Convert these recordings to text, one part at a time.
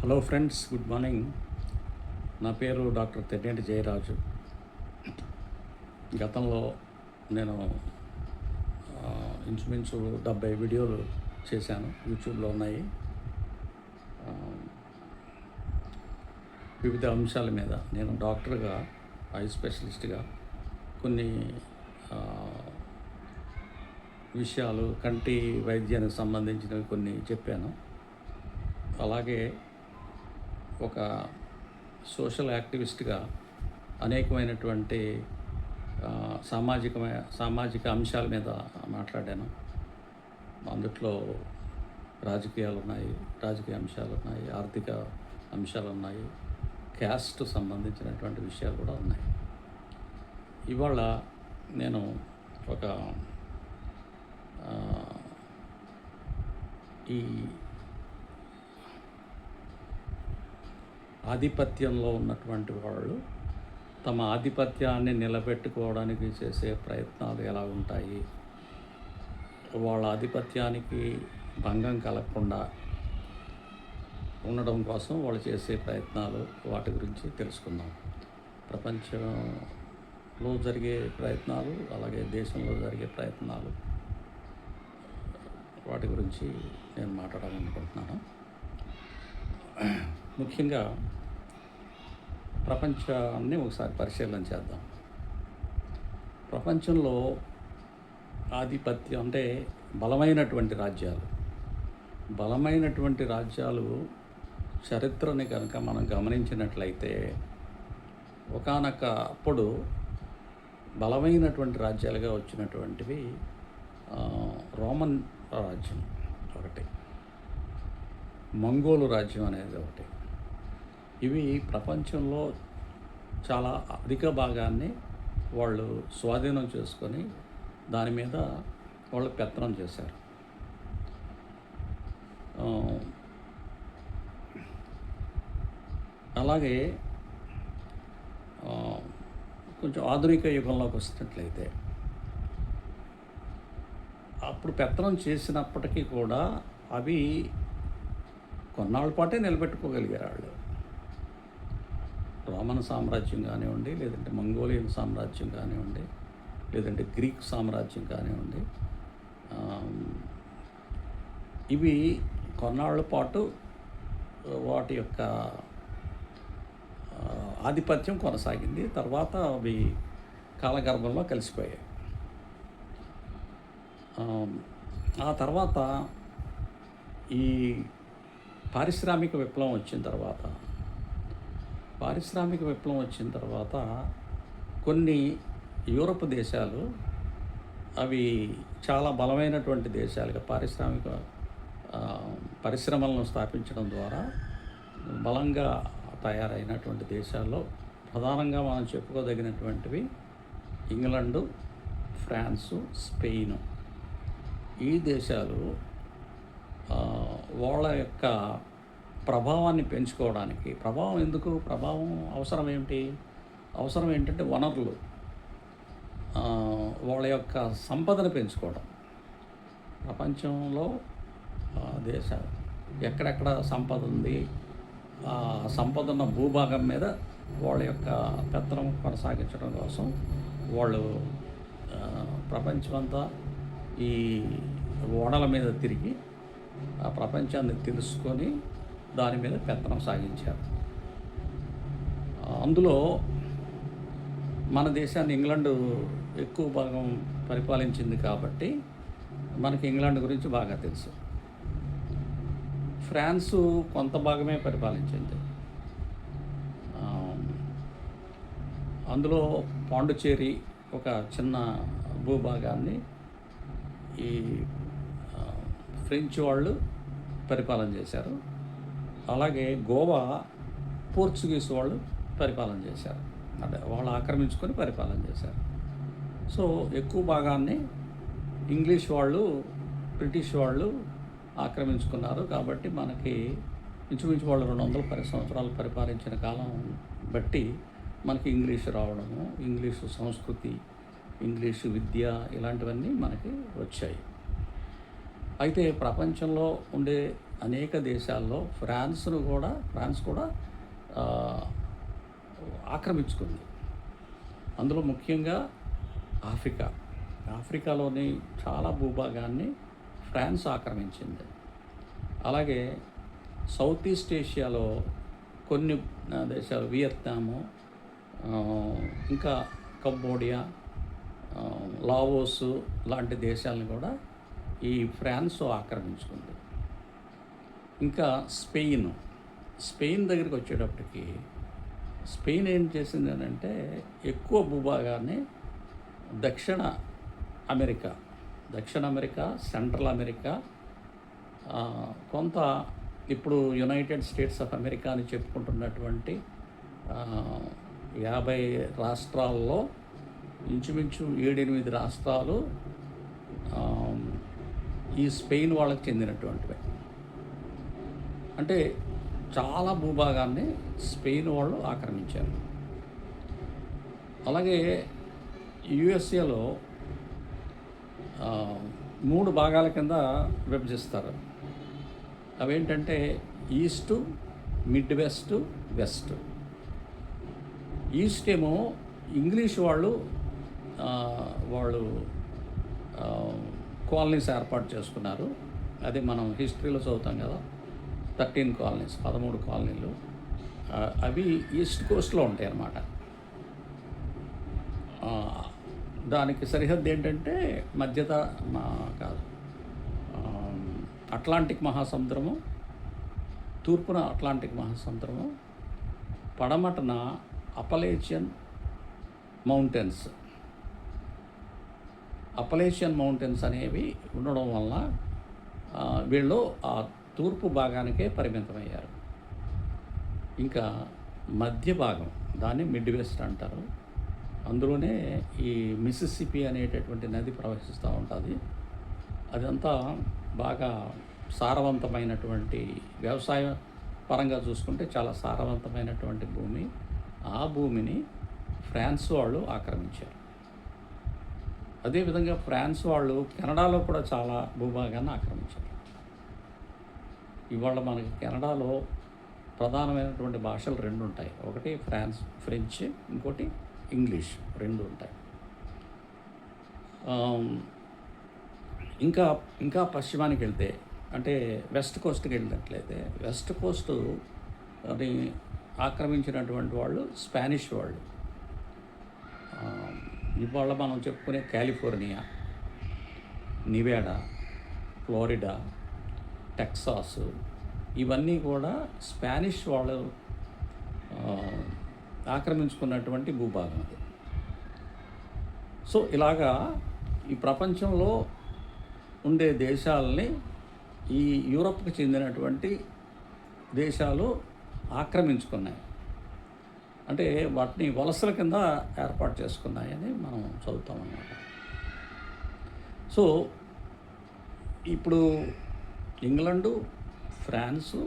Hello friends, good morning. నా పేరు doctor Tenneti Jayaraju. గతంలో నేను ఇంచుమించు 70 వీడియోలు చేశాను, యూట్యూబ్లో ఉన్నాయి. ఆ, వివిధ అంశాల మీద నేను డాక్టర్గా, ఐ స్పెషలిస్ట్గా కొన్ని ఆ, విషయాలు, కంటి వైద్యానికి సంబంధించినవి కొన్ని చెప్పాను. అలాగే ఒక సోషల్ యాక్టివిస్ట్గా అనేకమైనటువంటి సామాజిక అంశాల మీద మాట్లాడాను. అందుట్లో రాజకీయ అంశాలు ఉన్నాయి, ఆర్థిక అంశాలు ఉన్నాయి, క్యాస్ట్ సంబంధించినటువంటి విషయాలు కూడా ఉన్నాయి. ఇవాళ నేను ఒక ఈ ఆధిపత్యంలో ఉన్నటువంటి వాళ్ళు తమ ఆధిపత్యాన్ని నిలబెట్టుకోవడానికి చేసే ప్రయత్నాలు ఎలా ఉంటాయి, వాళ్ళ ఆధిపత్యానికి భంగం కలగకుండా ఉండడం కోసం వాళ్ళు చేసే ప్రయత్నాలు, వాటి గురించి తెలుసుకుందాం. ప్రపంచంలో జరిగే ప్రయత్నాలు, అలాగే దేశంలో జరిగే ప్రయత్నాలు, వాటి గురించి నేను మాట్లాడాలనుకుంటున్నాను. ముఖ్యంగా ప్రపంచాన్ని ఒకసారి పరిశీలన చేద్దాం. ప్రపంచంలో ఆధిపత్యం అంటే బలమైనటువంటి రాజ్యాలు చరిత్రని కనుక మనం గమనించినట్లయితే అప్పుడు బలమైనటువంటి రాజ్యాలుగా వచ్చినటువంటివి రోమన్ రాజ్యం ఒకటి, మంగోలు రాజ్యం అనేది ఒకటి. ఇవి ప్రపంచంలో చాలా అధిక భాగాన్ని వాళ్ళు స్వాధీనం చేసుకొని దాని మీద వాళ్ళు పెత్తనం చేశారు. అలాగే కొంచెం ఆధునిక యుగంలోకి వస్తున్నట్లయితే అప్పుడు పెత్తనం చేసినప్పటికీ కూడా అవి కొన్నాళ్ళ పాటే నిలబెట్టుకోగలిగారు వాళ్ళు. రోమన్ సామ్రాజ్యం కానివ్వండి, లేదంటే మంగోలియన్ సామ్రాజ్యం కానివ్వండి, లేదంటే గ్రీక్ సామ్రాజ్యం కానివ్వండి, ఇవి కొన్నాళ్ళ పాటు వాటి యొక్క ఆధిపత్యం కొనసాగింది. తర్వాత అవి కాలగర్భంలో కలిసిపోయాయి. ఆ తర్వాత ఈ పారిశ్రామిక విప్లవం వచ్చిన తర్వాత కొన్ని యూరప్ దేశాలు, అవి చాలా బలమైనటువంటి దేశాలుగా పరిశ్రమలను స్థాపించడం ద్వారా బలంగా తయారైనటువంటి దేశాల్లో ప్రధానంగా మనం చెప్పుకోదగినటువంటివి ఇంగ్లండు, ఫ్రాన్సు, స్పెయిన్. ఈ దేశాలు వాళ్ళ యొక్క ప్రభావాన్ని పెంచుకోవడానికి, ప్రభావం అవసరం ఏంటంటే వనరులు, వాళ్ళ యొక్క సంపదను పెంచుకోవడం. ప్రపంచంలో దేశాలు ఎక్కడెక్కడ సంపద ఉంది, ఆ సంపద ఉన్న భూభాగం మీద వాళ్ళ యొక్క పెత్తనం కొనసాగించడం కోసం వాళ్ళు ప్రపంచమంతా ఈ ఓడల మీద తిరిగి ఆ ప్రపంచాన్ని తెలుసుకొని దాని మీద పెత్తనం సాగించారు. అందులో మన దేశాన్ని ఇంగ్లాండు ఎక్కువ భాగం పరిపాలించింది కాబట్టి మనకి ఇంగ్లాండ్ గురించి బాగా తెలుసు. ఫ్రాన్సు కొంత భాగమే పరిపాలించింది. అందులో పాండుచేరి ఒక చిన్న భూభాగాన్ని ఈ ఫ్రెంచ్ వాళ్ళు పరిపాలన చేశారు. అలాగే గోవా పోర్చుగీస్ వాళ్ళు పరిపాలన చేశారు, అంటే వాళ్ళు ఆక్రమించుకొని పరిపాలన చేశారు. సో ఎక్కువ భాగాన్ని ఇంగ్లీష్ వాళ్ళు, బ్రిటిష్ వాళ్ళు ఆక్రమించుకున్నారు. కాబట్టి మనకి ఇంచుమించు వాళ్ళు 210 సంవత్సరాలు పరిపాలించిన కాలం బట్టి మనకి ఇంగ్లీషు రావడము, ఇంగ్లీషు సంస్కృతి, ఇంగ్లీషు విద్య, ఇలాంటివన్నీ మనకి వచ్చాయి. అయితే ప్రపంచంలో ఉండే అనేక దేశాల్లో ఫ్రాన్స్ కూడా ఆ, ఆక్రమించుకుంది. అందులో ముఖ్యంగా ఆఫ్రికా. ఆఫ్రికాలోని చాలా భూభాగాన్ని ఫ్రాన్స్ ఆక్రమించింది. అలాగే సౌత్ ఈస్ట్ ఏషియాలో కొన్ని దేశాలు, వియత్నాము, ఆ, ఇంకా కంబోడియా, ఆ, లావోస్ లాంటి దేశాలను కూడా ఈ ఫ్రాన్స్ ఆక్రమించుకుంది. ఇంకా స్పెయిన్ దగ్గరికి వచ్చేటప్పటికి స్పెయిన్ ఏం చేసింది అని అంటే ఎక్కువ భూభాగాన్ని దక్షిణ అమెరికా, సెంట్రల్ అమెరికా, ఆ, కొంత ఇప్పుడు యునైటెడ్ స్టేట్స్ ఆఫ్ అమెరికా అని చెప్పుకుంటున్నటువంటి ఆ, 50 రాష్ట్రాల్లో ఇంచుమించు 7-8 రాష్ట్రాలు ఆ, ఈ స్పెయిన్ వాళ్ళకి చెందినటువంటివి. అంటే చాలా భూభాగాన్ని స్పెయిన్ వాళ్ళు ఆక్రమించారు. అలాగే యుఎస్ఏలో 3 భాగాల కింద విభజిస్తారు. అవేంటంటే east, mid west, west. East ఏమో ఇంగ్లీష్ వాళ్ళు కాలనీస్ ఏర్పాటు చేసుకున్నారు. అది మనం హిస్టరీలో చదువుతాం కదా, 13 కాలనీస్, 13 కాలనీలు. అవి ఈస్ట్ కోస్ట్లో ఉంటాయి అన్నమాట. దానికి సరిహద్దు ఏంటంటే కాదు, అట్లాంటిక్ మహాసముద్రము, తూర్పున అట్లాంటిక్ మహాసముద్రము, పడమటన అపలేచియన్ మౌంటైన్స్ అనేవి ఉండడం వలన వీళ్ళు ఆ తూర్పు భాగానికే పరిమితమయ్యారు. ఇంకా మధ్య భాగం, దాన్ని మిడ్ వెస్ట్ అంటారు. అందులోనే ఈ మిసిసిపి అనేటటువంటి నది ప్రవహిస్తూ ఉంటుంది. అదంతా బాగా సారవంతమైనటువంటి, వ్యవసాయ పరంగా చూసుకుంటే చాలా సారవంతమైనటువంటి భూమి. ఆ భూమిని ఫ్రాన్స్ వాళ్ళు ఆక్రమించారు. అదేవిధంగా ఫ్రాన్స్ వాళ్ళు కెనడాలో కూడా చాలా భూభాగాన్ని ఆక్రమించారు. ఇవాళ మనకి కెనడాలో ప్రధానమైనటువంటి భాషలు 2 ఉంటాయి. ఒకటి ఫ్రెంచ్, ఇంకోటి ఇంగ్లీష్, 2 ఉంటాయి. ఇంకా పశ్చిమానికి వెళ్తే, అంటే వెస్ట్ కోస్ట్కి వెళ్ళినట్లయితే, వెస్ట్ కోస్ట్ అని ఆక్రమించినటువంటి వాళ్ళు స్పానిష్ వాళ్ళు. ఇవాళ మనం చెప్పుకునే కాలిఫోర్నియా, నివేడా, ఫ్లోరిడా, టెక్సాస్, ఇవన్నీ కూడా స్పానిష్ వాళ్ళు ఆక్రమించుకున్నటువంటి భూభాగం అది. సో ఇలాగా ఈ ప్రపంచంలో ఉండే దేశాలని ఈ యూరప్కి చెందినటువంటి దేశాలు ఆక్రమించుకున్నాయి. అంటే వాటిని వలసల కింద ఏర్పాటు చేసుకున్నాయని మనం చదువుతాం అన్నమాట. సో ఇప్పుడు ఇంగ్లండు, ఫ్రాన్సు,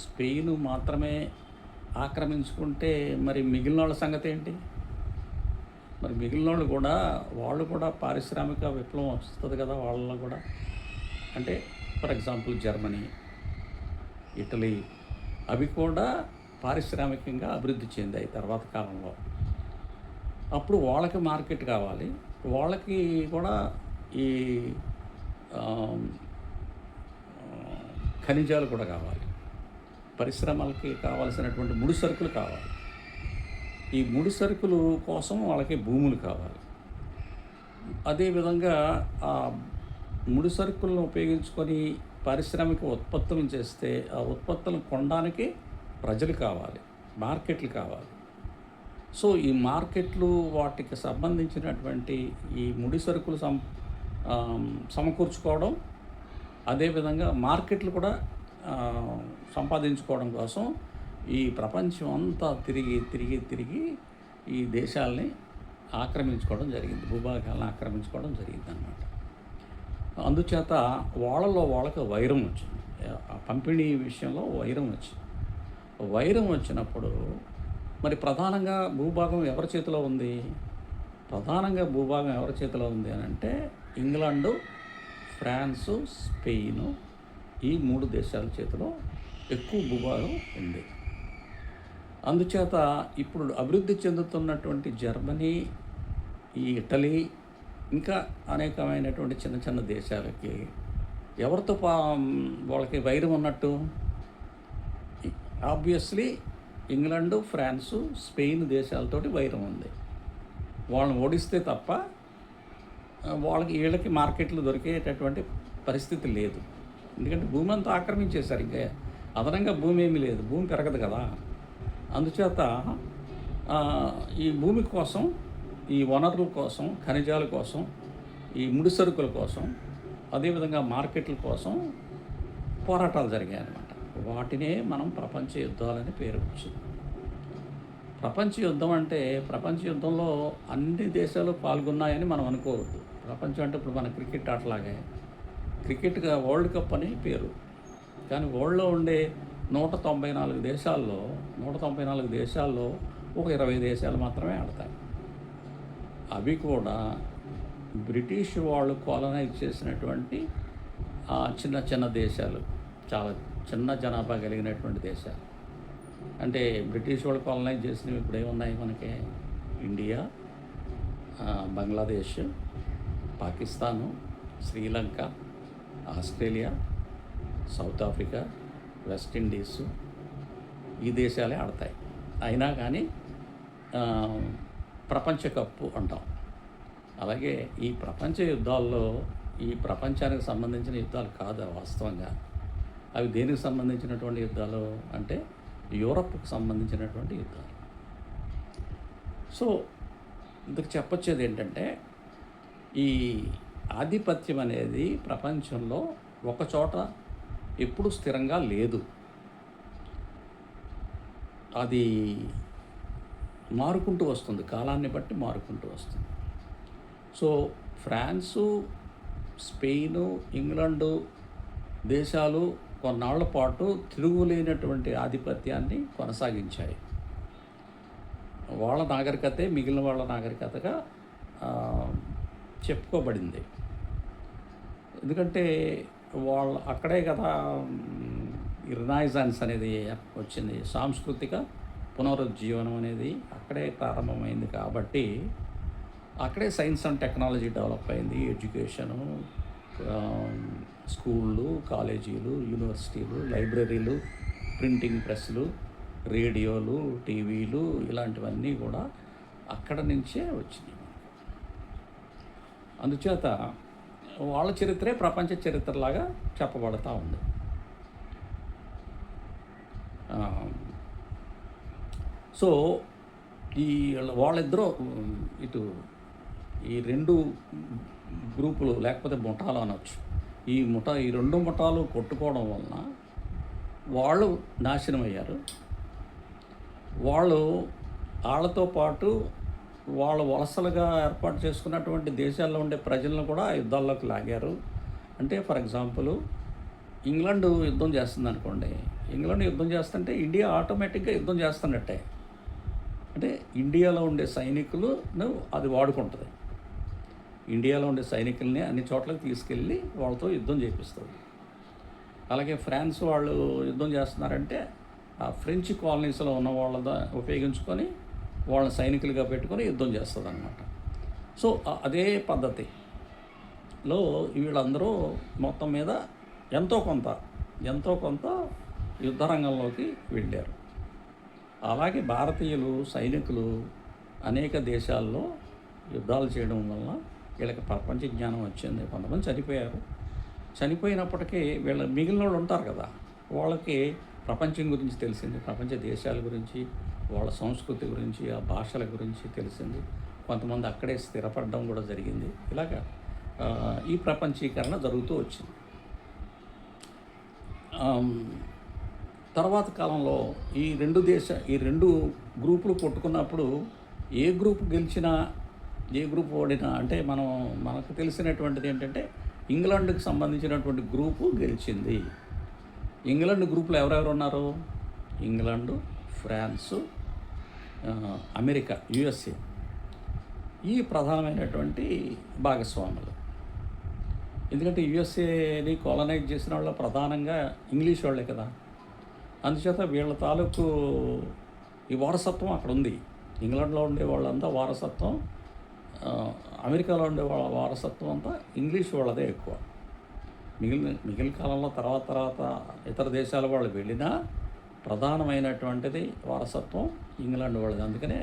స్పెయిన్ మాత్రమే ఆక్రమించుకుంటే మరి మిగిలిన వాళ్ళ సంగతి ఏంటి? మరి మిగిలిన వాళ్ళు కూడా పారిశ్రామిక విప్లవం వస్తుంది కదా వాళ్ళలో కూడా. అంటే ఫర్ ఎగ్జాంపుల్ జర్మనీ, ఇటలీ, అవి కూడా పారిశ్రామికంగా అభివృద్ధి చెందాయి తర్వాత కాలంలో. అప్పుడు వాళ్ళకి మార్కెట్ కావాలి, వాళ్ళకి కూడా ఈ ఖనిజాలు కూడా కావాలి, పరిశ్రమలకి కావాల్సినటువంటి ముడి సరుకులు కావాలి. ఈ ముడి సరుకులు కోసం వాళ్ళకి భూములు కావాలి. అదేవిధంగా ఆ ముడి సరుకులను ఉపయోగించుకొని పారిశ్రామిక ఉత్పత్తులను చేస్తే ఆ ఉత్పత్తులను కొనడానికి ప్రజలు కావాలి, మార్కెట్లు కావాలి. సో ఈ మార్కెట్లు, వాటికి సంబంధించినటువంటి ఈ ముడి సరుకులు సమకూర్చుకోవడం, అదేవిధంగా మార్కెట్లు కూడా సంపాదించుకోవడం కోసం ఈ ప్రపంచం అంతా తిరిగి ఈ దేశాలని ఆక్రమించుకోవడం జరిగింది, భూభాగాలను ఆక్రమించుకోవడం జరిగింది అన్నమాట. అందుచేత వాళ్ళకి వైరం వచ్చింది, ఆ పంపిణీ విషయంలో వైరం వచ్చినప్పుడు మరి ప్రధానంగా భూభాగం ఎవరి చేతిలో ఉంది? అని అంటే ఇంగ్లాండు, ఫ్రాన్సు, స్పెయిను, ఈ 3 దేశాల చేతిలో ఎక్కువ భూభాగం ఉంది. అందుచేత ఇప్పుడు అభివృద్ధి చెందుతున్నటువంటి జర్మనీ, ఈ ఇటలీ, ఇంకా అనేకమైనటువంటి చిన్న చిన్న దేశాలకి ఎవరితో వాళ్ళకి వైరం ఉన్నట్టు? ఆబ్వియస్లీ ఇంగ్లాండు, ఫ్రాన్సు, స్పెయిన్ దేశాలతోటి వైరం ఉంది. వాళ్ళని ఓడిస్తే తప్ప వీళ్ళకి మార్కెట్లు దొరికేటటువంటి పరిస్థితి లేదు. ఎందుకంటే భూమి అంతా ఆక్రమించేశారు. ఇంకా అదనంగా భూమి ఏమీ లేదు, భూమి పెరగదు కదా. అందుచేత ఈ భూమి కోసం, ఈ వనరుల కోసం, ఖనిజాల కోసం, ఈ ముడి సరుకుల కోసం, అదేవిధంగా మార్కెట్ల కోసం పోరాటాలు జరిగాయి అన్నమాట. వాటినే మనం ప్రపంచ యుద్ధాలని పేరు వచ్చింది. ప్రపంచ యుద్ధం అంటే, ప్రపంచ యుద్ధంలో అన్ని దేశాలు పాల్గొన్నాయని మనం అనుకోవద్దు. ప్రపంచం అంటే ఇప్పుడు మన క్రికెట్ ఆటలాగే, క్రికెట్గా వరల్డ్ కప్ అని పేరు. కానీ వరల్డ్లో ఉండే 194 దేశాల్లో ఒక 20 దేశాలు మాత్రమే ఆడతాయి. అవి కూడా బ్రిటిష్ వాళ్ళు కాలనైజ్ చేసినటువంటి చిన్న చిన్న దేశాలు, చాలా చిన్న జనాభా కలిగినటువంటి దేశాలు. అంటే బ్రిటిష్ వాళ్ళు కాలనైజ్ చేసినవి ఇప్పుడు ఏమున్నాయి మనకి? India, Bangladesh, Pakistan, Sri Lanka, Australia, South Africa, West Indies, ఈ దేశాలే ఆడతాయి. అయినా కానీ ప్రపంచ కప్పు అంటాం. అలాగే ఈ ప్రపంచ యుద్ధాల్లో ఈ ప్రపంచానికి సంబంధించిన యుద్ధాలు కాదు వాస్తవంగా. అవి దేనికి సంబంధించినటువంటి యుద్ధాలు అంటే యూరప్కి సంబంధించినటువంటి యుద్ధాలు. సో ఇందుకు చెప్పొచ్చేది ఏంటంటే, ఈ ఆధిపత్యం అనేది ప్రపంచంలో ఒకచోట ఎప్పుడు స్థిరంగా లేదు. అది మారుకుంటూ వస్తుంది, కాలాన్ని బట్టి మారుకుంటూ వస్తుంది. సో ఫ్రాన్సు, స్పెయిను, ఇంగ్లాండు దేశాలు కొన్నాళ్ల పాటు తిరుగులేనటువంటి ఆధిపత్యాన్ని కొనసాగించాయి. వాళ్ళ నాగరికతే మిగిలిన వాళ్ళ నాగరికతగా చెప్పుకోబడింది. ఎందుకంటే వాళ్ళు అక్కడే కదా ఈ రినైజాన్స్ అనేది వచ్చింది, సాంస్కృతిక పునరుజ్జీవనం అనేది అక్కడే ప్రారంభమైంది. కాబట్టి అక్కడే సైన్స్ అండ్ టెక్నాలజీ డెవలప్ అయింది. ఎడ్యుకేషను, స్కూళ్ళు, కాలేజీలు, యూనివర్సిటీలు, లైబ్రరీలు, ప్రింటింగ్ ప్రెస్లు, రేడియోలు, టీవీలు, ఇలాంటివన్నీ కూడా అక్కడ నుంచే వచ్చినాయి. అందుచేత వాళ్ళ చరిత్రే ప్రపంచ చరిత్రలాగా చెప్పబడతా ఉంది. సో వాళ్ళిద్దరూ ఈ 2 గ్రూపులు లేకపోతే ముఠాలు అనవచ్చు. ఈ 2 ముఠాలు కొట్టుకోవడం వలన వాళ్ళు నాశనం అయ్యారు. వాళ్ళతో పాటు వాళ్ళ వలసలుగా ఏర్పాటు చేసుకున్నటువంటి దేశాల్లో ఉండే ప్రజలను కూడా యుద్ధాల్లోకి లాగారు. అంటే ఫర్ ఎగ్జాంపుల్ ఇంగ్లాండ్ యుద్ధం చేస్తుంది అనుకోండి. ఇంగ్లాండ్ యుద్ధం చేస్తుంటే ఇండియా ఆటోమేటిక్గా యుద్ధం చేస్తున్నట్టే. అంటే ఇండియాలో ఉండే సైనికులను అది వాడుకుంటుంది. ఇండియాలో ఉండే సైనికుల్ని అన్ని చోట్లకి తీసుకెళ్ళి వాళ్ళతో యుద్ధం చేపిస్తుంది. అలాగే ఫ్రాన్స్ వాళ్ళు యుద్ధం చేస్తున్నారంటే ఆ ఫ్రెంచ్ కాలనీస్లో ఉన్న వాళ్ళ ఉపయోగించుకొని వాళ్ళని సైనికులుగా పెట్టుకొని యుద్ధం చేస్తుంది అన్నమాట. సో అదే పద్ధతిలో వీళ్ళందరూ మొత్తం మీద ఎంతో కొంత యుద్ధ రంగంలోకి వెళ్ళారు. అలాగే భారతీయులు సైనికులు అనేక దేశాల్లో యుద్ధాలు చేయడం వల్ల వీళ్ళకి ప్రపంచ జ్ఞానం వచ్చింది. కొంతమంది చనిపోయారు. చనిపోయినప్పటికీ మిగిలిన వాళ్ళు ఉంటారు కదా, వాళ్ళకి ప్రపంచం గురించి తెలిసింది, ప్రపంచ దేశాల గురించి, వాళ్ళ సంస్కృతి గురించి, ఆ భాషల గురించి తెలిసింది. కొంతమంది అక్కడే స్థిరపడడం కూడా జరిగింది. ఇలాగా ఈ ప్రపంచీకరణ జరుగుతూ వచ్చింది. తర్వాత కాలంలో ఈ 2 గ్రూపులు కొట్టుకున్నప్పుడు ఏ గ్రూప్ గెలిచినా ఏ గ్రూప్ ఓడినా, అంటే మనకు తెలిసినటువంటిది ఏంటంటే ఇంగ్లాండ్కి సంబంధించినటువంటి గ్రూపు గెలిచింది. ఇంగ్లాండ్ గ్రూప్లో ఎవరెవరు ఉన్నారు? ఇంగ్లాండు, ఫ్రాన్సు, అమెరికా, యుఎస్ఏ, ఈ ప్రధానమైనటువంటి భాగస్వాములు. ఎందుకంటే యుఎస్ఏని కాలనైజ్ చేసిన వాళ్ళు ప్రధానంగా ఇంగ్లీష్ వాళ్ళే కదా. అందుచేత వీళ్ళ తాలూకు ఈ వారసత్వం అక్కడ ఉంది. ఇంగ్లాండ్లో ఉండే వాళ్ళంతా వారసత్వం, అమెరికాలో ఉండే వాళ్ళ వారసత్వం అంతా ఇంగ్లీష్ వాళ్ళదే ఎక్కువ. మిగిలిన కాలంలో తర్వాత ఇతర దేశాల వాళ్ళు వెళ్ళినా ప్రధానమైనటువంటిది వారసత్వం ఇంగ్లాండ్ వాళ్ళది. అందుకనే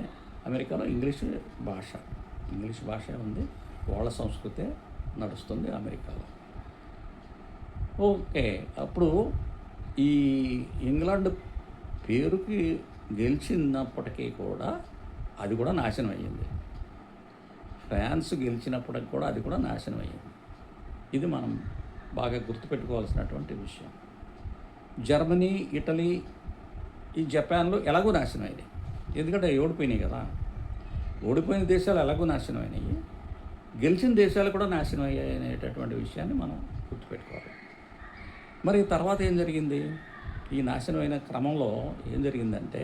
అమెరికాలో ఇంగ్లీష్ భాష ఉంది, వాళ్ళ సంస్కృతే నడుస్తుంది అమెరికాలో. ఓకే, అప్పుడు ఈ ఇంగ్లాండ్ పేరుకి గెలిచినప్పటికీ కూడా అది కూడా నాశనం అయ్యింది. ఫ్రాన్స్ గెలిచినప్పటికి కూడా అది కూడా నాశనం అయ్యింది. ఇది మనం బాగా గుర్తుపెట్టుకోవాల్సినటువంటి విషయం. జర్మనీ, ఇటలీ, ఈ జపాన్లు ఎలాగో నాశనం అయినాయి, ఎందుకంటే ఓడిపోయినాయి కదా. ఓడిపోయిన దేశాలు ఎలాగో నాశనం అయినాయి, గెలిచిన దేశాలు కూడా నాశనం అయ్యాయి అనేటటువంటి విషయాన్ని మనం గుర్తుపెట్టుకోవాలి. మరి తర్వాత ఏం జరిగింది? ఈ నాశనమైన క్రమంలో ఏం జరిగిందంటే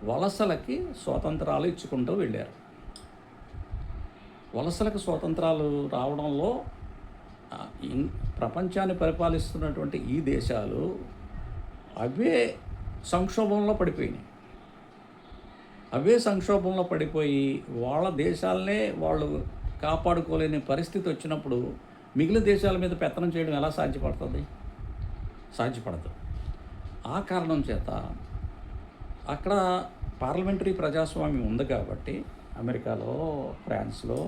వలసలకి స్వాతంత్రాలు ఇచ్చుకుంటూ వెళ్ళారు. వలసలకు స్వాతంత్రాలు రావడంలో ప్రపంచాన్ని పరిపాలిస్తున్నటువంటి ఈ దేశాలు అవే సంక్షోభంలో పడిపోయి వాళ్ళ దేశాలనే వాళ్ళు కాపాడుకోలేని పరిస్థితి వచ్చినప్పుడు మిగిలిన దేశాల మీద పెత్తనం చేయడం ఎలా సాధ్యపడదు. ఆ కారణం చేత అక్కడ పార్లమెంటరీ ప్రజాస్వామ్యం ఉంది కాబట్టి, అమెరికాలో, ఫ్రాన్స్లో,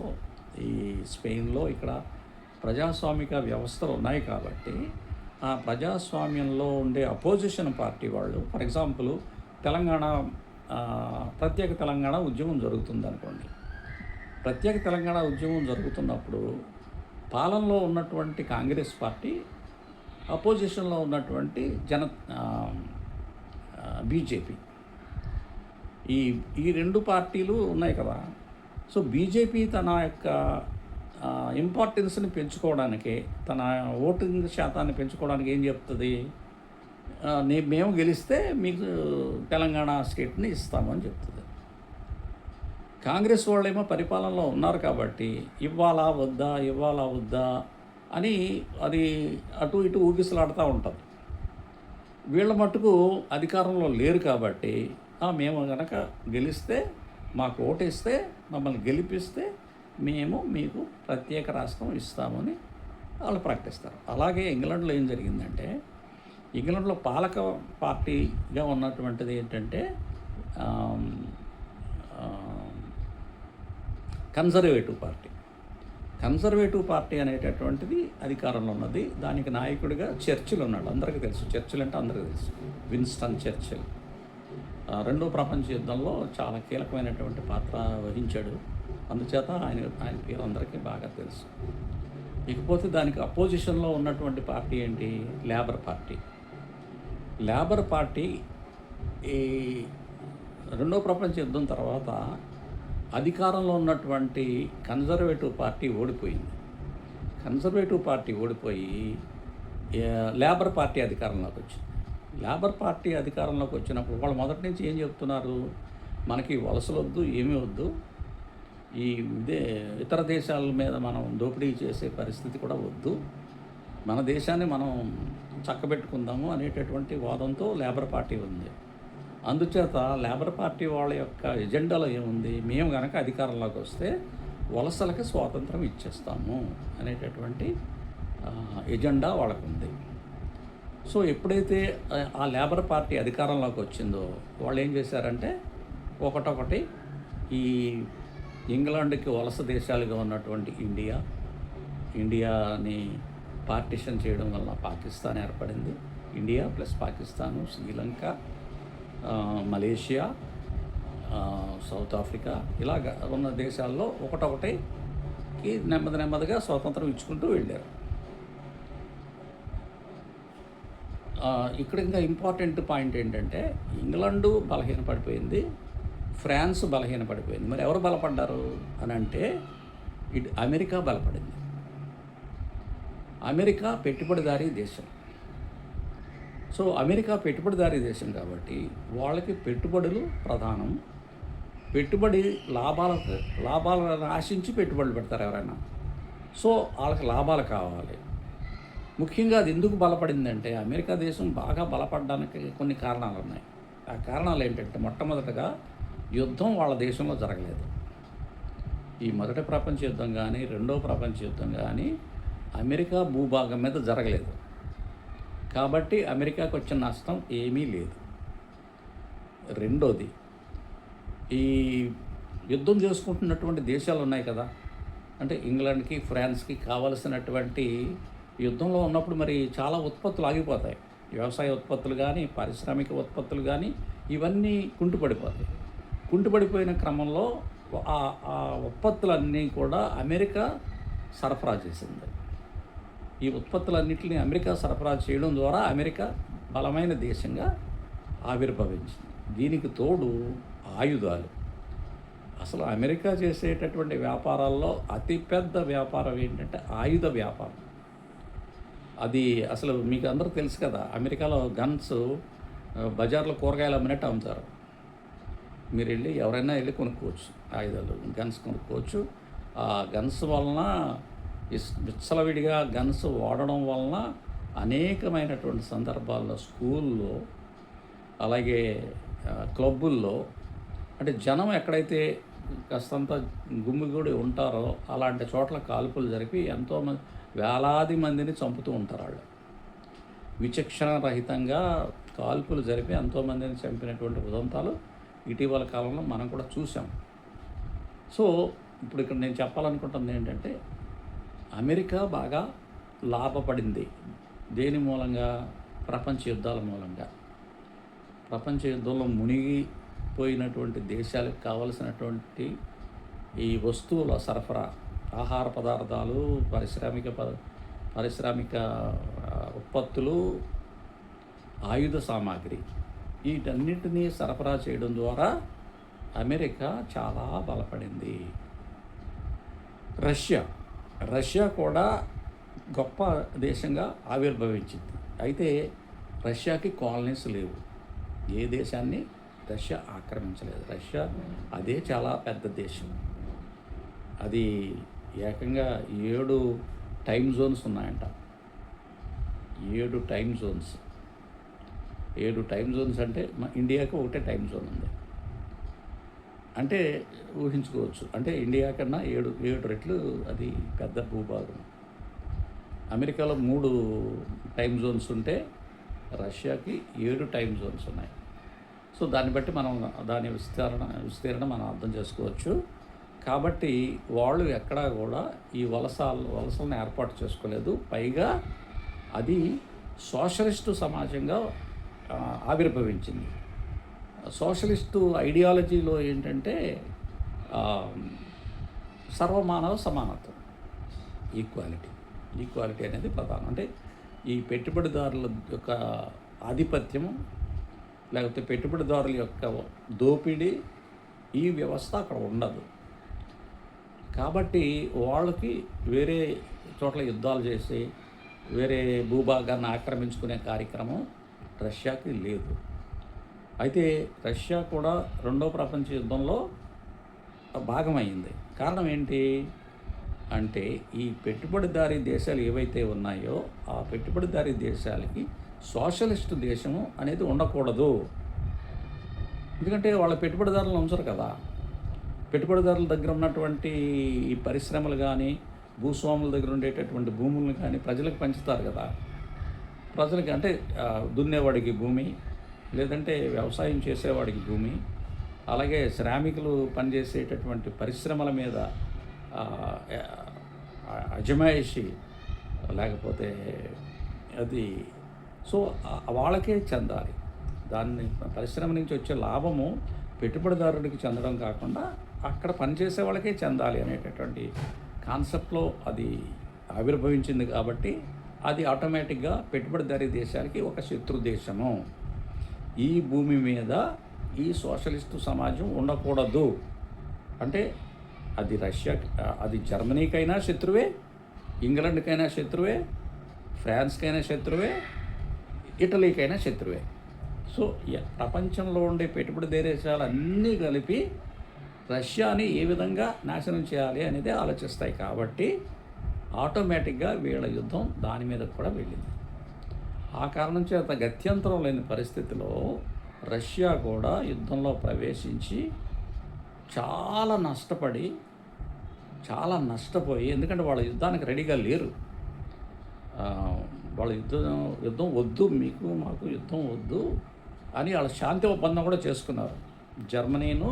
ఈ స్పెయిన్లో ఇక్కడ ప్రజాస్వామిక వ్యవస్థలు ఉన్నాయి కాబట్టి, ఆ ప్రజాస్వామ్యంలో ఉండే అపోజిషన్ పార్టీ వాళ్ళు, ఫర్ ఎగ్జాంపుల్ తెలంగాణ, ప్రత్యేక తెలంగాణ ఉద్యమం జరుగుతుంది అనుకోండి. ప్రత్యేక తెలంగాణ ఉద్యమం జరుగుతున్నప్పుడు పాలనలో ఉన్నటువంటి కాంగ్రెస్ పార్టీ, అపోజిషన్లో ఉన్నటువంటి బీజేపీ, ఈ రెండు పార్టీలు ఉన్నాయి కదా. సో బీజేపీ తన యొక్క ఇంపార్టెన్స్ని పెంచుకోవడానికి, తన ఓటింగ్ శాతాన్ని పెంచుకోవడానికి ఏం చెప్తుంది? మేము గెలిస్తే మీకు తెలంగాణ స్టేట్ని ఇస్తామని చెప్తుంది. కాంగ్రెస్ వాళ్ళేమో పరిపాలనలో ఉన్నారు కాబట్టి ఇవ్వాలా వద్దా అని అది అటు ఇటు ఊగిసలాడుతూ ఉంటుంది. వీళ్ళ మట్టుకు అధికారంలో లేరు కాబట్టి మేము కనుక గెలిస్తే, మాకు ఓటేస్తే, మమ్మల్ని గెలిపిస్తే మేము మీకు ప్రత్యేక రాష్ట్రం ఇస్తామని వాళ్ళు ప్రకటిస్తారు. అలాగే ఇంగ్లాండ్లో ఏం జరిగిందంటే, ఇంగ్లాండ్లో పాలక పార్టీగా ఉన్నటువంటిది ఏంటంటే కన్జర్వేటివ్ పార్టీ అనేటటువంటిది అధికారంలో ఉన్నది. దానికి నాయకుడిగా చర్చిల్ ఉన్నాడు. అందరికీ తెలుసు, చర్చిల్ అంటే అందరికీ తెలుసు, విన్స్టన్ చర్చిల్. రెండో ప్రపంచ యుద్ధంలో చాలా కీలకమైనటువంటి పాత్ర వహించాడు. అందుచేత ఆయన పేరు అందరికీ బాగా తెలుసు. ఇకపోతే దానికి అపోజిషన్లో ఉన్నటువంటి పార్టీ ఏంటి? లేబర్ పార్టీ ఈ రెండో ప్రపంచ యుద్ధం తర్వాత అధికారంలో ఉన్నటువంటి కన్జర్వేటివ్ పార్టీ ఓడిపోయి లేబర్ పార్టీ అధికారంలోకి వచ్చింది. లేబర్ పార్టీ అధికారంలోకి వచ్చినప్పుడు వాళ్ళు మొదటి నుంచి ఏం చెప్తున్నారు? మనకి వలసలు వద్దు, ఏమీ వద్దు, ఇతర దేశాల మీద మనం దోపిడీ చేసే పరిస్థితి కూడా వద్దు, మన దేశాన్ని మనం చక్కబెట్టుకుందాము అనేటటువంటి వాదంతో లేబర్ పార్టీ ఉంది. అందుచేత లేబర్ పార్టీ వాళ్ళ యొక్క ఎజెండాలో ఏముంది? మేము కనుక అధికారంలోకి వస్తే వలసలకి స్వాతంత్రం ఇచ్చేస్తాము అనేటటువంటి ఎజెండా వాళ్ళకు ఉంది. సో ఎప్పుడైతే ఆ లేబర్ పార్టీ అధికారంలోకి వచ్చిందో వాళ్ళు ఏం చేశారంటే ఒకటొకటి ఈ ఇంగ్లాండ్కి వలస దేశాలుగా ఉన్నటువంటి ఇండియాని పార్టిషన్ చేయడం వల్ల పాకిస్తాన్ ఏర్పడింది. India plus Pakistan, Sri Lanka, Malaysia, south Africa, ఇలాగ ఉన్న దేశాల్లో ఒకటొకటికి నెమ్మదిగా స్వాతంత్రం ఇచ్చుకుంటూ వెళ్ళారు. ఇక్కడ ఇంకా ఇంపార్టెంట్ పాయింట్ ఏంటంటే ఇంగ్లాండు బలహీనపడిపోయింది, ఫ్రాన్స్ బలహీనపడిపోయింది. మరి ఎవరు బలపడ్డారు అని అంటే అమెరికా బలపడింది. అమెరికా పెట్టుబడిదారీ దేశం. సో అమెరికా పెట్టుబడిదారీ దేశం కాబట్టి వాళ్ళకి పెట్టుబడులు ప్రధానం. లాభాలను ఆశించి పెట్టుబడులు పెడతారు ఎవరైనా. సో వాళ్ళకి లాభాలు కావాలి. ముఖ్యంగా అది ఎందుకు బలపడిందంటే అమెరికా దేశం బాగా బలపడడానికి కొన్ని కారణాలు ఉన్నాయి. ఆ కారణాలు ఏంటంటే మొట్టమొదటగా యుద్ధం వాళ్ళ దేశంలో జరగలేదు. ఈ మొదటి ప్రపంచ యుద్ధం కానీ, రెండో ప్రపంచ యుద్ధం కానీ అమెరికా భూభాగం మీద జరగలేదు. కాబట్టి అమెరికాకు వచ్చిన నష్టం ఏమీ లేదు. రెండోది, ఈ యుద్ధం చేసుకుంటున్నటువంటి దేశాలు ఉన్నాయి కదా, అంటే ఇంగ్లాండ్కి, ఫ్రాన్స్కి కావలసినటువంటి యుద్ధంలో ఉన్నప్పుడు మరి చాలా ఉత్పత్తులు ఆగిపోతాయి. వ్యవసాయ ఉత్పత్తులు కానీ, పారిశ్రామిక ఉత్పత్తులు కానీ ఇవన్నీ కుంటుపడిపోతాయి. కుంటుపడిపోయిన క్రమంలో ఆ ఉత్పత్తులన్నీ కూడా అమెరికా సరఫరా చేసింది. ఈ ఉత్పత్తులన్నింటినీ అమెరికా సరఫరా చేయడం ద్వారా అమెరికా బలమైన దేశంగా ఆవిర్భవించింది. దీనికి తోడు ఆయుధాలు. అసలు అమెరికా చేసేటటువంటి వ్యాపారాల్లో అతిపెద్ద వ్యాపారం ఏంటంటే ఆయుధ వ్యాపారం. అది అసలు మీకు అందరూ తెలుసు కదా, అమెరికాలో గన్స్ బజార్లో కూరగాయలు అమ్మినట్టు అమ్ముతారు. మీరు ఎవరైనా వెళ్ళి కొనుక్కోవచ్చు, ఆయుధాలు గన్స్ కొనుక్కోవచ్చు. ఆ గన్స్ వలన విచ్చలవిడిగా గన్స్ వాడడం వలన అనేకమైనటువంటి సందర్భాల్లో స్కూల్లో, అలాగే క్లబ్బుల్లో, అంటే జనం ఎక్కడైతే కాస్తంత గుమిగూడి ఉంటారో అలాంటి చోట్ల కాల్పులు జరిపి ఎంతోమంది, వేలాది మందిని చంపుతూ ఉంటారు. వాళ్ళు విచక్షణ రహితంగా కాల్పులు జరిపి ఎంతోమందిని చంపినటువంటి ఉదంతాలు ఇటీవల కాలంలో మనం కూడా చూసాం. సో ఇప్పుడు ఇక్కడ నేను చెప్పాలనుకుంటుంది ఏంటంటే అమెరికా బాగా లాభపడింది. దేని మూలంగా? ప్రపంచ యుద్ధాల మూలంగా. ప్రపంచ యుద్ధంలో మునిగిపోయినటువంటి దేశాలకు కావలసినటువంటి ఈ వస్తువుల సరఫరా, ఆహార పదార్థాలు, పారిశ్రామిక ఉత్పత్తులు, ఆయుధ సామాగ్రి, వీటన్నిటినీ సరఫరా చేయడం ద్వారా అమెరికా చాలా బలపడింది. రష్యా కూడా గొప్ప దేశంగా ఆవిర్భవించింది. అయితే రష్యాకి కాలనీస్ లేవు. ఏ దేశాన్ని రష్యా ఆక్రమించలేదు. రష్యా అదే చాలా పెద్ద దేశం. అది ఏకంగా 7 టైమ్ జోన్స్ ఉన్నాయంట. 7 టైమ్ జోన్స్. 7 టైమ్ జోన్స్ అంటే ఇండియాకి ఒకటే టైం జోన్ ఉంది. అంటే ఊహించుకోవచ్చు, అంటే ఇండియా కన్నా 7 రెట్లు అది పెద్ద భూభాగం. అమెరికాలో 3 టైమ్ జోన్స్ ఉంటే రష్యాకి 7 టైమ్ జోన్స్ ఉన్నాయి. సో దాన్ని బట్టి మనం దాని విస్తీర్ణ మనం అర్థం చేసుకోవచ్చు. కాబట్టి వాళ్ళు ఎక్కడా కూడా ఈ వలసలను ఏర్పాటు చేసుకోలేదు. పైగా అది సోషలిస్టు సమాజంగా ఆవిర్భవించింది. సోషలిస్టు ఐడియాలజీలో ఏంటంటే సర్వమానవ సమానత్వం, ఈక్వాలిటీ అనేది ప్రధానం. అంటే ఈ పెట్టుబడిదారుల యొక్క ఆధిపత్యము, లేకపోతే పెట్టుబడిదారుల యొక్క దోపిడీ, ఈ వ్యవస్థ అక్కడ ఉండదు. కాబట్టి వాళ్ళకి వేరే చోట్ల యుద్ధాలు చేసి వేరే భూభాగాన్ని ఆక్రమించుకునే కార్యక్రమం రష్యాకి లేదు. అయితే రష్యా కూడా రెండో ప్రపంచ యుద్ధంలో భాగమైంది. కారణం ఏంటి అంటే ఈ పెట్టుబడిదారీ దేశాలు ఏవైతే ఉన్నాయో ఆ పెట్టుబడిదారీ దేశాలకి సోషలిస్టు దేశము అనేది ఉండకూడదు. ఎందుకంటే వాళ్ళ పెట్టుబడిదారులను ఉంచరు కదా. పెట్టుబడిదారుల దగ్గర ఉన్నటువంటి ఈ పరిశ్రమలు కానీ, భూస్వాముల దగ్గర ఉండేటటువంటి భూములను కానీ ప్రజలకు పంచుతారు కదా. ప్రజలకి అంటే దున్నేవాడికి భూమి, లేదంటే వ్యవసాయం చేసేవాడికి భూమి, అలాగే శ్రామికులు పనిచేసేటటువంటి పరిశ్రమల మీద అజమాయిషి, లేకపోతే అది సో వాళ్ళకే చెందాలి. దాన్ని పరిశ్రమ నుంచి వచ్చే లాభము పెట్టుబడిదారుడికి చెందడం కాకుండా అక్కడ పనిచేసే వాళ్ళకే చెందాలి అనేటటువంటి కాన్సెప్ట్లో అది ఆవిర్భవించింది. కాబట్టి అది ఆటోమేటిక్గా పెట్టుబడిదారీ దేశాలకి ఒక శత్రు దేశము. ఈ భూమి మీద ఈ సోషలిస్టు సమాజం ఉండకూడదు అంటే అది అది జర్మనీకైనా శత్రువే, ఇంగ్లాండ్కైనా శత్రువే, ఫ్రాన్స్కైనా శత్రువే, ఇటలీకైనా శత్రువే. సో ప్రపంచంలో ఉండే పెట్టుబడిదారీ దేశాలు అన్నీ కలిపి రష్యాని ఏ విధంగా నాశనం చేయాలి అనేది ఆలోచిస్తాయి. కాబట్టి ఆటోమేటిక్గా వీళ్ళ యుద్ధం దాని మీద కూడా వెళ్ళింది. ఆ కారణం చేత గత్యంతరం లేని పరిస్థితిలో రష్యా కూడా యుద్ధంలో ప్రవేశించి చాలా నష్టపోయి, ఎందుకంటే వాళ్ళ యుద్ధానికి రెడీగా లేరు. వాళ్ళ యుద్ధం వద్దు, మీకు మాకు యుద్ధం వద్దు అని వాళ్ళ శాంతి ఒప్పందం కూడా చేసుకున్నారు. జర్మనీను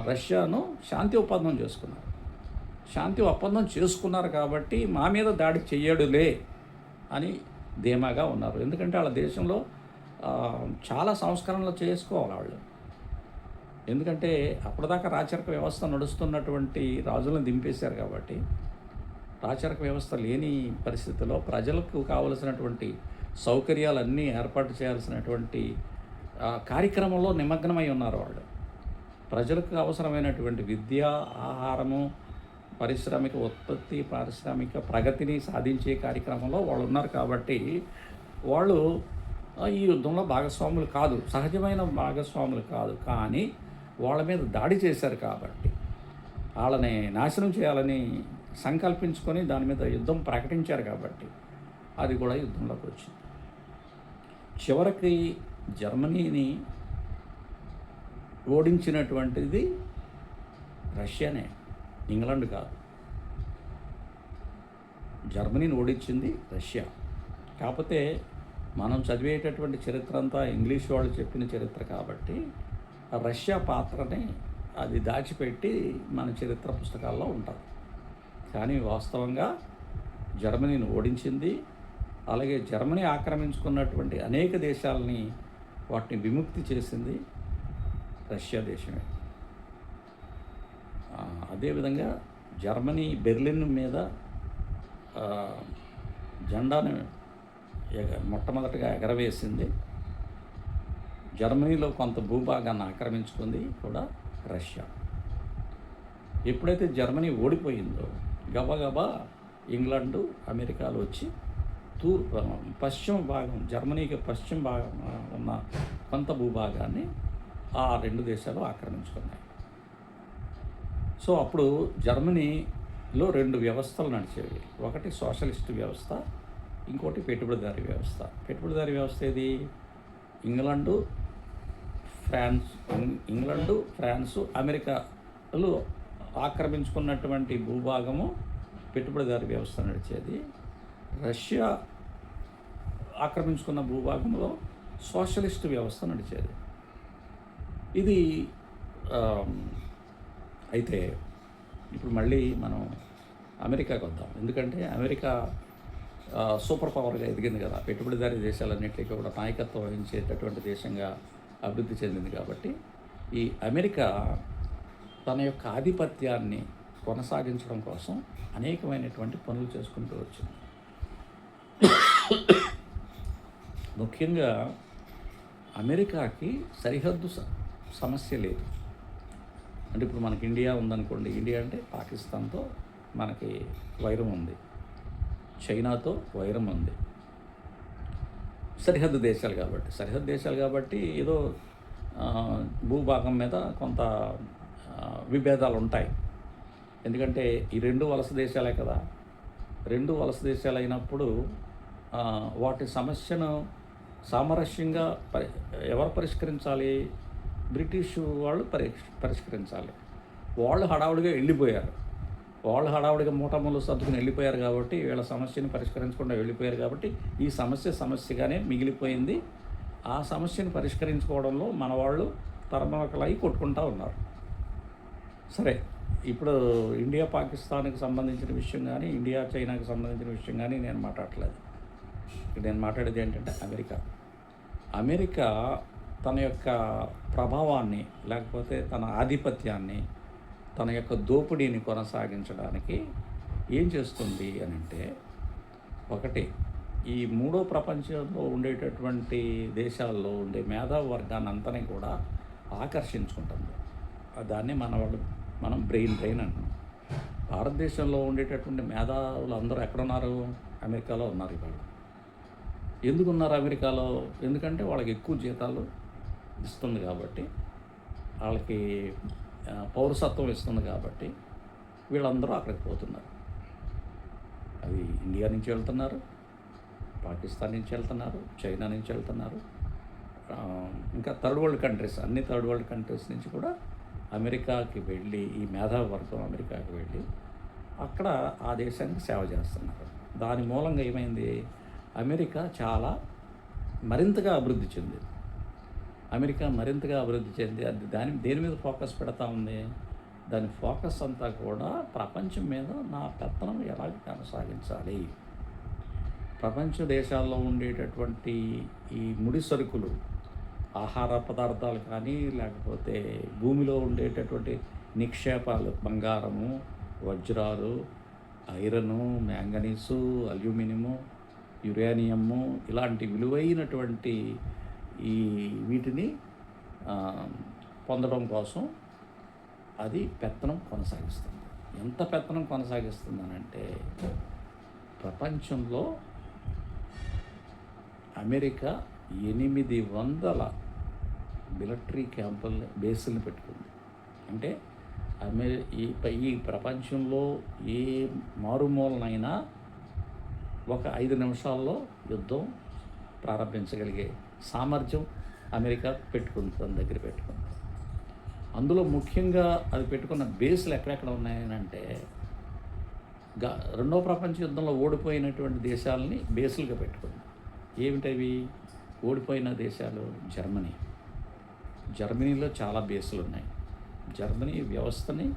రష్యాను శాంతి ఒప్పందం చేసుకున్నారు. శాంతి ఒప్పందం చేసుకున్నారు కాబట్టి మా మీద దాడి చెయ్యడులే అని ధీమాగా ఉన్నారు. ఎందుకంటే వాళ్ళ దేశంలో చాలా సంస్కరణలు చేసుకోవాలి వాళ్ళు. ఎందుకంటే అప్పటిదాకా రాచరిక వ్యవస్థ నడుస్తున్నటువంటి రాజులను దింపేశారు కాబట్టి, రాచరిక వ్యవస్థ లేని పరిస్థితిలో ప్రజలకు కావలసినటువంటి సౌకర్యాలన్నీ ఏర్పాటు చేయాల్సినటువంటి కార్యక్రమంలో నిమగ్నమై ఉన్నారు వాళ్ళు. ప్రజలకు అవసరమైనటువంటి విద్య, ఆహారము, పారిశ్రామిక ఉత్పత్తి, పారిశ్రామిక ప్రగతిని సాధించే కార్యక్రమంలో వాళ్ళు ఉన్నారు కాబట్టి వాళ్ళు ఈ యుద్ధంలో భాగస్వాములు కాదు, సహజమైన భాగస్వాములు కాదు. కానీ వాళ్ళ మీద దాడి చేశారు కాబట్టి, వాళ్ళని నాశనం చేయాలని సంకల్పించుకొని దాని మీద యుద్ధం ప్రకటించారు కాబట్టి అది కూడా యుద్ధంలోకి వచ్చింది. చివరికి జర్మనీని ఓడించినటువంటిది రష్యానే, ఇంగ్లాండ్ కాదు. జర్మనీని ఓడించింది రష్యా. కాకపోతే మనం చదివేటటువంటి చరిత్ర అంతా ఇంగ్లీష్ వాళ్ళు చెప్పిన చరిత్ర కాబట్టి రష్యా పాత్రని అది దాచిపెట్టి మన చరిత్ర పుస్తకాల్లో ఉంటుంది. కానీ వాస్తవంగా జర్మనీని ఓడించింది. అలాగే జర్మనీ ఆక్రమించుకున్నటువంటి అనేక దేశాలని వాటిని విముక్తి చేసింది రష్యా దేశమే. అదేవిధంగా జర్మనీ బెర్లిన్ మీద జెండాను మొట్టమొదటిగా ఎగరవేసింది. జర్మనీలో కొంత భూభాగాన్ని ఆక్రమించుకుంది కూడా రష్యా. ఎప్పుడైతే జర్మనీ ఓడిపోయిందో గబగబా ఇంగ్లాండు, అమెరికాలు వచ్చి పశ్చిమ భాగం, జర్మనీకి పశ్చిమ భాగం ఉన్న కొంత భూభాగాన్ని ఆ రెండు దేశాలు ఆక్రమించుకున్నాయి. సో అప్పుడు జర్మనీలో రెండు వ్యవస్థలు నడిచేవి. ఒకటి సోషలిస్ట్ వ్యవస్థ, ఇంకోటి పెట్టుబడిదారీ వ్యవస్థ. పెట్టుబడిదారీ వ్యవస్థ ఏది? ఇంగ్లాండు, ఫ్రాన్సు, అమెరికాలు ఆక్రమించుకున్నటువంటి భూభాగము పెట్టుబడిదారీ వ్యవస్థ నడిచేది. రష్యా ఆక్రమించుకున్న భూభాగంలో సోషలిస్ట్ వ్యవస్థ నడిచేది. ఇది అయితే ఇప్పుడు మళ్ళీ మనం అమెరికాకు వద్దాం. ఎందుకంటే అమెరికా సూపర్ పవర్గా ఎదిగింది కదా, పెట్టుబడిదారీ దేశాలన్నింటికీ కూడా నాయకత్వం వహించేటటువంటి దేశంగా అభివృద్ధి చెందింది. కాబట్టి ఈ అమెరికా తన యొక్క ఆధిపత్యాన్ని కొనసాగించడం కోసం అనేకమైనటువంటి పనులు చేసుకుంటూ వచ్చింది. ముఖ్యంగా అమెరికాకి సరిహద్దు సమస్య లేదు. అంటే ఇప్పుడు మనకి ఇండియా ఉందనుకోండి, ఇండియా అంటే పాకిస్తాన్తో మనకి వైరం ఉంది, చైనాతో వైరం ఉంది. సరిహద్దు దేశాలు కాబట్టి ఏదో భూభాగం మీద కొంత విభేదాలు ఉంటాయి. ఎందుకంటే ఈ రెండు వలస దేశాలే కదా. రెండు వలస దేశాలు అయినప్పుడు వాటి సమస్యను సామరస్యంగా ఎవరు పరిష్కరించాలి? బ్రిటిష్ వాళ్ళు పరిష్కరించాలి. వాళ్ళు హడావుడిగా మూటములు సర్దుకుని వెళ్ళిపోయారు కాబట్టి, వీళ్ళ సమస్యను పరిష్కరించకుండా వెళ్ళిపోయారు కాబట్టి ఈ సమస్యగానే మిగిలిపోయింది. ఆ సమస్యను పరిష్కరించుకోవడంలో మన వాళ్ళు తరమొకలై కొట్టుకుంటూ ఉన్నారు. సరే, ఇప్పుడు ఇండియా పాకిస్తాన్కి సంబంధించిన విషయం కానీ, ఇండియా చైనాకి సంబంధించిన విషయం కానీ నేను మాట్లాడట్లేదు. నేను మాట్లాడేది ఏంటంటే అమెరికా తన యొక్క ప్రభావాన్ని, లేకపోతే తన ఆధిపత్యాన్ని, తన యొక్క దోపిడీని కొనసాగించడానికి ఏం చేస్తుంది అని అంటే, ఒకటి ఈ మూడో ప్రపంచంలో ఉండేటటువంటి దేశాల్లో ఉండే మేధావి వర్గాన్ని అంతనే కూడా ఆకర్షించుకుంటుంది. దాన్ని మనం బ్రెయిన్ అంటున్నాం. భారతదేశంలో ఉండేటటువంటి మేధావులు అందరూ ఎక్కడున్నారు? అమెరికాలో ఉన్నారు. ఇవాళ ఎందుకు ఉన్నారు అమెరికాలో? ఎందుకంటే వాళ్ళకి ఎక్కువ జీతాలు ఇస్తుంది కాబట్టి, వాళ్ళకి పౌరసత్వం ఇస్తుంది కాబట్టి వీళ్ళందరూ అక్కడికి పోతున్నారు. అది ఇండియా నుంచి వెళ్తున్నారు, పాకిస్తాన్ నుంచి వెళ్తున్నారు, చైనా నుంచి వెళ్తున్నారు, ఆ, ఇంకా థర్డ్ వరల్డ్ కంట్రీస్, అన్ని థర్డ్ వరల్డ్ కంట్రీస్ నుంచి కూడా అమెరికాకి వెళ్ళి, ఈ మేధావి వర్గం అమెరికాకి వెళ్ళి అక్కడ ఆ దేశానికి సేవ చేస్తున్నారు. దాని మూలంగా ఏమైంది, అమెరికా చాలా మరింతగా అభివృద్ధి చెందింది. అమెరికా మరింతగా అభివృద్ధి చెంది అది దేని మీద ఫోకస్ పెడతా ఉంది, దాని ఫోకస్ అంతా కూడా ప్రపంచం మీద నా పెత్తనం ఎలా కొనసాగించాలి, ప్రపంచ దేశాల్లో ఉండేటటువంటి ఈ ముడి సరుకులు, ఆహార పదార్థాలు కానీ, లేకపోతే భూమిలో ఉండేటటువంటి నిక్షేపాలు, బంగారము, వజ్రాలు, ఐరను, మ్యాంగనీసు, అల్యూమినియము, యురేనియము, ఇలాంటి విలువైనటువంటి ఈ వీటిని ఆ, పొందడం కోసం అది పెత్తనం కొనసాగిస్తుంది. ఎంత పెత్తనం కొనసాగిస్తుందనంటే, ప్రపంచంలో అమెరికా 800 మిలిటరీ క్యాంపుల్ని, బేసుల్ని పెట్టుకుంది. అంటే ఈ ప్రపంచంలో ఏ మారుమూలనైనా ఒక 5 నిమిషాల్లో యుద్ధం ప్రారంభించగలిగే సామర్థ్యం అమెరికా పెట్టుకుంది, తన దగ్గర పెట్టుకుంది. అందులో ముఖ్యంగా అది పెట్టుకున్న బేస్లు ఎక్కడెక్కడ ఉన్నాయనంటే, రెండవ ప్రపంచ యుద్ధంలో ఓడిపోయినటువంటి దేశాలని బేసులుగా పెట్టుకుంది. ఏమిటవి ఓడిపోయిన దేశాలు? జర్మనీలో చాలా బేసులు ఉన్నాయి. జర్మనీ వ్యవస్థని,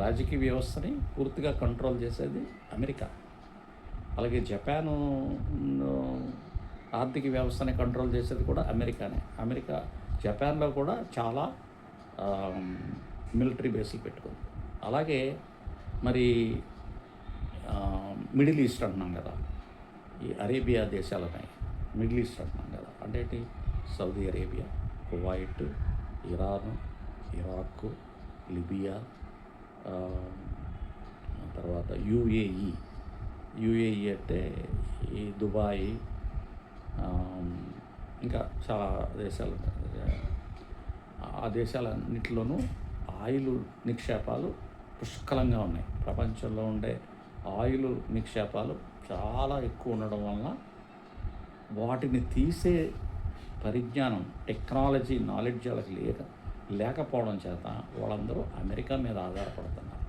రాజకీయ వ్యవస్థని పూర్తిగా కంట్రోల్ చేసేది అమెరికా. అలాగే జపాను ఆర్థిక వ్యవస్థని కంట్రోల్ చేసేది కూడా అమెరికానే. జపాన్లో కూడా చాలా మిలిటరీ బేసులు పెట్టుకుంది. అలాగే మరి మిడిల్ ఈస్ట్ అంటున్నాం కదా, ఈ అరేబియా దేశాలు ఉన్నాయి. మిడిల్ ఈస్ట్ అంటున్నాం కదా, అంటే ఏంటి? Saudi Arabia, Kuwait, Iran, Iraq, Libya, తర్వాత యుఏఈ అంటే ఈ దుబాయ్, ఇంకా చాలా దేశాలు ఉన్నాయి. ఆ దేశాలన్నింటిలోనూ ఆయిల్ నిక్షేపాలు పుష్కలంగా ఉన్నాయి. ప్రపంచంలో ఉండే ఆయిల్ నిక్షేపాలు చాలా ఎక్కువ ఉండడం వలన వాటిని తీసే పరిజ్ఞానం, టెక్నాలజీ, నాలెడ్జ్ వాళ్ళకి లేకపోవడం చేత వాళ్ళందరూ అమెరికా మీద ఆధారపడుతున్నారు.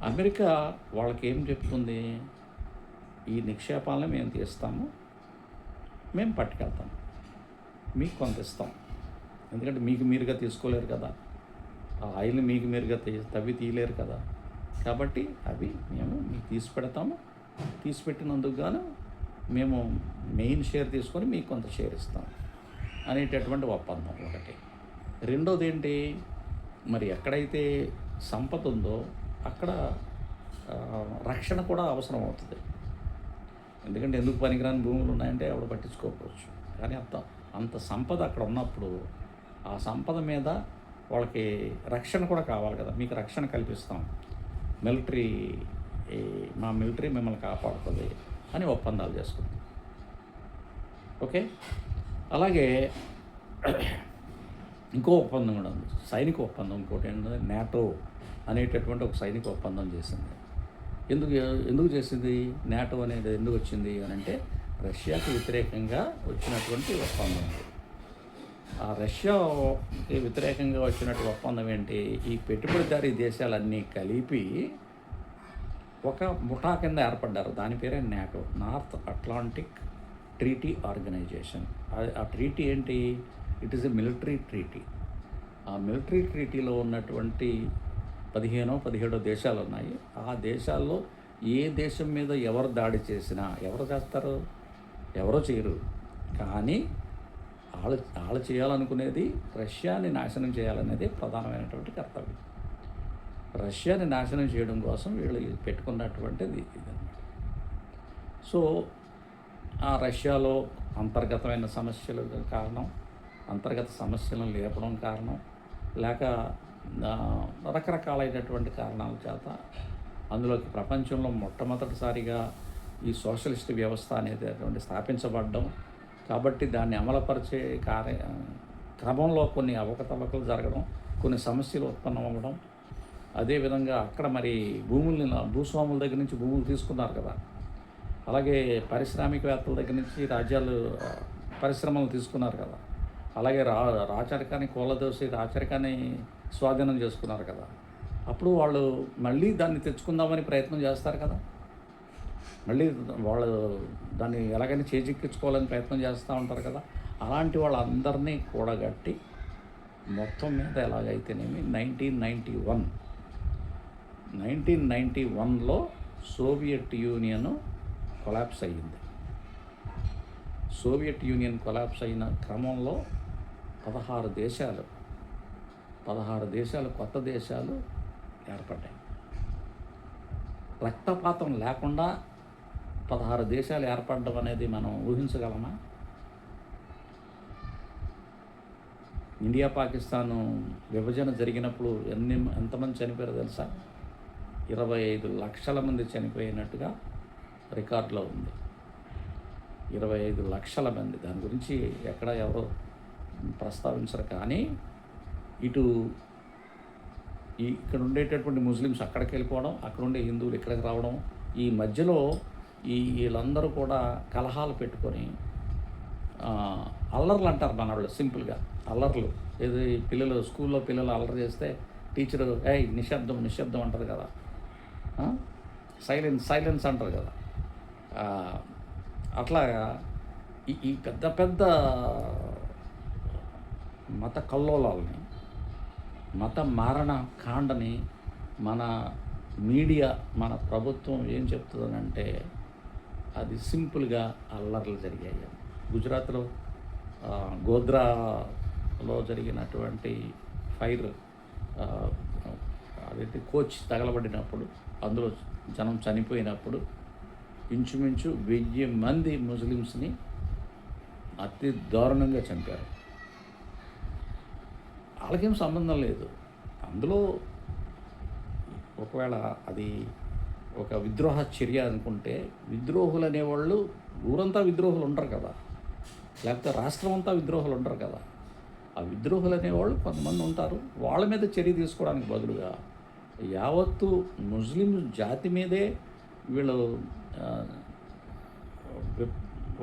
అమెరికా వాళ్ళకి ఏం చెప్తుంది, ఈ నిక్షేపాలను మేము తీస్తాము, మేము పట్టుకెళ్తాము, మీకు కొంత ఇస్తాం. ఎందుకంటే మీకు మీరుగా తీసుకోలేరు కదా, ఆ ఆయిల్ని మీకు మీరుగా తవ్వి తీయలేరు కదా, కాబట్టి అవి మేము మీకు తీసిపెట్టినందుకు గాను మేము మెయిన్ షేర్ తీసుకొని మీకు కొంత షేర్ ఇస్తాం అనేటటువంటి ఒప్పందం ఒకటి. రెండోది ఏంటి, మరి ఎక్కడైతే సంపద ఉందో అక్కడ రక్షణ కూడా అవసరం అవుతుంది. ఎందుకంటే ఎందుకు పనికిరాని భూములు ఉన్నాయంటే ఎవరు పట్టించుకోకపోవచ్చు, కానీ అంత సంపద అక్కడ ఉన్నప్పుడు ఆ సంపద మీద వాళ్ళకి రక్షణ కూడా కావాలి కదా. మీకు రక్షణ కల్పిస్తాం, మా మిలిటరీ మిమ్మల్ని కాపాడుతుంది అని ఒప్పందాలు చేసుకుంది. ఓకే, అలాగే ఇంకో ఒప్పందం కూడా ఉంది, సైనిక ఒప్పందం. ఇంకోటి ఏంటంటే నాటో అనేటటువంటి ఒక సైనిక ఒప్పందం చేసింది. ఎందుకు చేసింది? నాటో అనేది ఎందుకు వచ్చింది అని అంటే, రష్యాకి వ్యతిరేకంగా వచ్చినటువంటి ఒప్పందం. ఆ రష్యాకి వ్యతిరేకంగా వచ్చినటువంటి ఒప్పందం ఏంటి, ఈ పెట్టుబడిదారీ దేశాలన్నీ కలిపి ఒక ముఠా కింద ఏర్పడ్డారు. దాని పేరే NATO, North Atlantic Treaty Organization. ఆ ట్రీటీ ఏంటి? It is a military treaty. ఆ మిలిటరీ ట్రీటీలో ఉన్నటువంటి 17 దేశాలు ఉన్నాయి. ఆ దేశాల్లో ఏ దేశం మీద ఎవరు దాడి చేసినా, ఎవరు చేస్తారు? ఎవరో చేయరు, కానీ వాళ్ళు చేయాలనుకునేది రష్యాని నాశనం చేయాలనేది ప్రధానమైనటువంటి కర్తవ్యం. రష్యాని నాశనం చేయడం కోసం వీళ్ళు పెట్టుకున్నటువంటిది ఇదన్నమాట. సో ఆ రష్యాలో అంతర్గతమైన సమస్యలు కారణం, అంతర్గత సమస్యలను లేపడం కారణం, లేక రకరకాలైనటువంటి కారణాల చేత అందులోకి ప్రపంచంలో మొట్టమొదటిసారిగా ఈ సోషలిస్ట్ వ్యవస్థ అనేది స్థాపించబడడం. కాబట్టి దాన్ని అమలుపరిచే క్రమంలో కొన్ని అవకతవకలు జరగడం, కొన్ని సమస్యలు ఉత్పన్నమవ్వడం. అదేవిధంగా అక్కడ మరి భూస్వాముల దగ్గర నుంచి భూములు తీసుకున్నారు కదా, అలాగే పారిశ్రామికవేత్తల దగ్గర నుంచి రాజ్యాలు పరిశ్రమలు తీసుకున్నారు కదా. అలాగే రాచరికాన్ని కూలదోసి రాచరికాన్ని స్వాధీనం చేసుకున్నారు కదా. అప్పుడు వాళ్ళు మళ్ళీ దాన్ని తెచ్చుకుందామని ప్రయత్నం చేస్తారు కదా. మళ్ళీ వాళ్ళు దాన్ని ఎలాగైనా చేజిక్కించుకోవాలని ప్రయత్నం చేస్తూ ఉంటారు కదా. అలాంటి వాళ్ళందరినీ కూడగట్టి మొత్తం మీద ఎలాగైతేనేమి 1991లో సోవియట్ యూనియన్ కొలాప్స్ అయ్యింది. సోవియట్ యూనియన్ కొలాప్స్ అయిన క్రమంలో 16 దేశాలు కొత్త దేశాలు ఏర్పడ్డాయి. రక్తపాతం లేకుండా 16 దేశాలు ఏర్పడడం అనేది మనం ఊహించగలమా? ఇండియా పాకిస్తాను విభజన జరిగినప్పుడు ఎంతమంది చనిపోయారో తెలుసా? 25 లక్షల మంది చనిపోయినట్టుగా రికార్డులో ఉంది. 25 లక్షల మంది. దాని గురించి ఎక్కడ ఎవరో ప్రస్తావించరు. కానీ ఇక్కడ ఉండేటటువంటి ముస్లిమ్స్ అక్కడికి వెళ్ళిపోవడం, అక్కడ ఉండే హిందువులు ఇక్కడికి రావడం, ఈ మధ్యలో వీళ్ళందరూ కూడా కలహాలు పెట్టుకొని అల్లర్లు అంటారు మన వాళ్ళు, సింపుల్గా అల్లర్లు. ఏది స్కూల్లో పిల్లలు అల్లరి చేస్తే టీచరు నిశ్శబ్దం అంటారు కదా, సైలెన్స్ అంటారు కదా. అట్లాగా ఈ పెద్ద మత కల్లోలాలని, మత మారణ కాండని మన మీడియా, మన ప్రభుత్వం ఏం చెప్తుందనంటే అది సింపుల్గా అల్లర్లు జరిగాయి. గుజరాత్లో గోధ్రాలో జరిగినటువంటి ఫైర్, అదైతే కోచ్ తగలబడినప్పుడు, అందులో జనం చనిపోయినప్పుడు ఇంచుమించు 1000 మంది ముస్లిమ్స్ని అతి దారుణంగా చంపారు. వాళ్ళకేం సంబంధం లేదు. అందులో ఒకవేళ అది ఒక విద్రోహ చర్య అనుకుంటే, విద్రోహులు అనేవాళ్ళు ఊరంతా విద్రోహులు ఉండరు కదా, లేకపోతే రాష్ట్రం అంతా విద్రోహులు ఉండరు కదా. ఆ విద్రోహులు అనేవాళ్ళు కొంతమంది ఉంటారు. వాళ్ళ మీద చర్య తీసుకోవడానికి బదులుగా యావత్తు ముస్లిం జాతి మీదే వీళ్ళు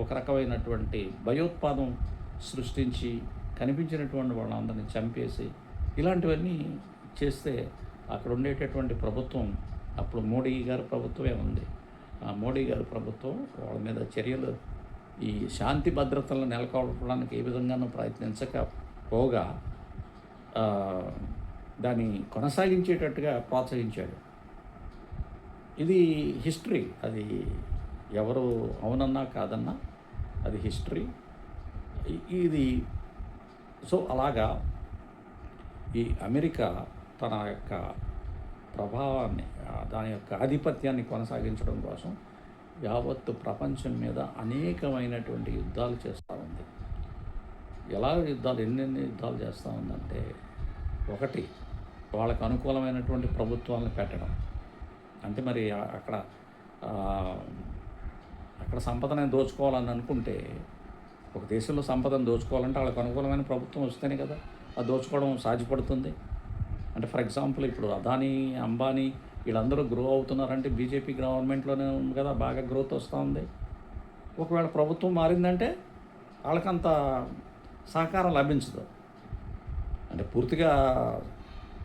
ఒక రకమైనటువంటి భయోత్పాదం సృష్టించి కనిపించినటువంటి వాళ్ళందరినీ చంపేసి ఇలాంటివన్నీ చేస్తే అక్కడ ఉండేటటువంటి ప్రభుత్వం, అప్పుడు మోడీ గారి ప్రభుత్వమే ఉంది, ఆ మోడీ గారి ప్రభుత్వం వాళ్ళ మీద చర్యలు, ఈ శాంతి భద్రతలను నెలకొల్పడానికి ఏ విధంగానూ ప్రయత్నించకపోగా దాన్ని కొనసాగించేటట్టుగా ప్రోత్సహించాడు. ఇది హిస్టరీ. అది ఎవరు అవునన్నా కాదన్నా అది హిస్టరీ. ఇది సో అలాగా ఈ అమెరికా తన యొక్క ప్రభావాన్ని, దాని యొక్క ఆధిపత్యాన్ని కొనసాగించడం కోసం యావత్తు ప్రపంచం మీద అనేకమైనటువంటి యుద్ధాలు చేస్తూ ఉంది. ఎన్నెన్ని యుద్ధాలు చేస్తూ ఉందంటే, ఒకటి వాళ్ళకు అనుకూలమైనటువంటి ప్రభుత్వాలను పెట్టడం. అంటే మరి అక్కడ సంపదను దోచుకోవాలని అనుకుంటే, ఒక దేశంలో సంపదను దోచుకోవాలంటే వాళ్ళకి అనుకూలమైన ప్రభుత్వం వస్తేనే కదా అది దోచుకోవడం సాధ్యపడుతుంది. అంటే ఫర్ ఎగ్జాంపుల్ ఇప్పుడు అదానీ, అంబానీ వీళ్ళందరూ గ్రో అవుతున్నారంటే బీజేపీ గవర్నమెంట్లోనే ఉంది కదా బాగా గ్రోత్ వస్తూ ఉంది. ఒకవేళ ప్రభుత్వం మారిందంటే వాళ్ళకంత సహకారం లభించదు. అంటే పూర్తిగా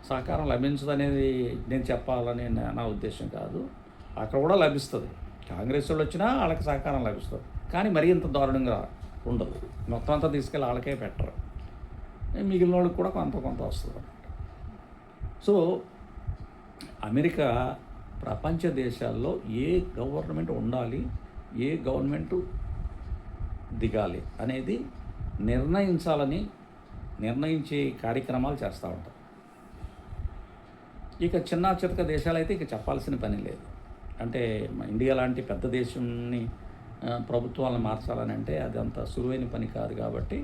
సహకారం లభించదు అనేది నేను చెప్పాలని నా ఉద్దేశం కాదు. అక్కడ కూడా లభిస్తుంది. కాంగ్రెస్ వాళ్ళు వచ్చినా వాళ్ళకి సహకారం లభిస్తుంది, కానీ మరీ ఇంత దారుణంగా ఉండదు. మొత్తం అంతా తీసుకెళ్ళి వాళ్ళకే పెట్టరు, మిగిలిన వాళ్ళకి కూడా కొంత వస్తుంది అన్నమాట. సో అమెరికా ప్రపంచ దేశాల్లో ఏ గవర్నమెంట్ ఉండాలి, ఏ గవర్నమెంటు దిగాలి అనేది నిర్ణయించే కార్యక్రమాలు చేస్తూ ఉంటారు. ఇక చిన్న చితక దేశాలైతే ఇక చెప్పాల్సిన పని లేదు. అంటే ఇండియా లాంటి పెద్ద దేశాన్ని ప్రభుత్వాలను మార్చాలని అంటే అది అంత సులువైన పని కాదు. కాబట్టి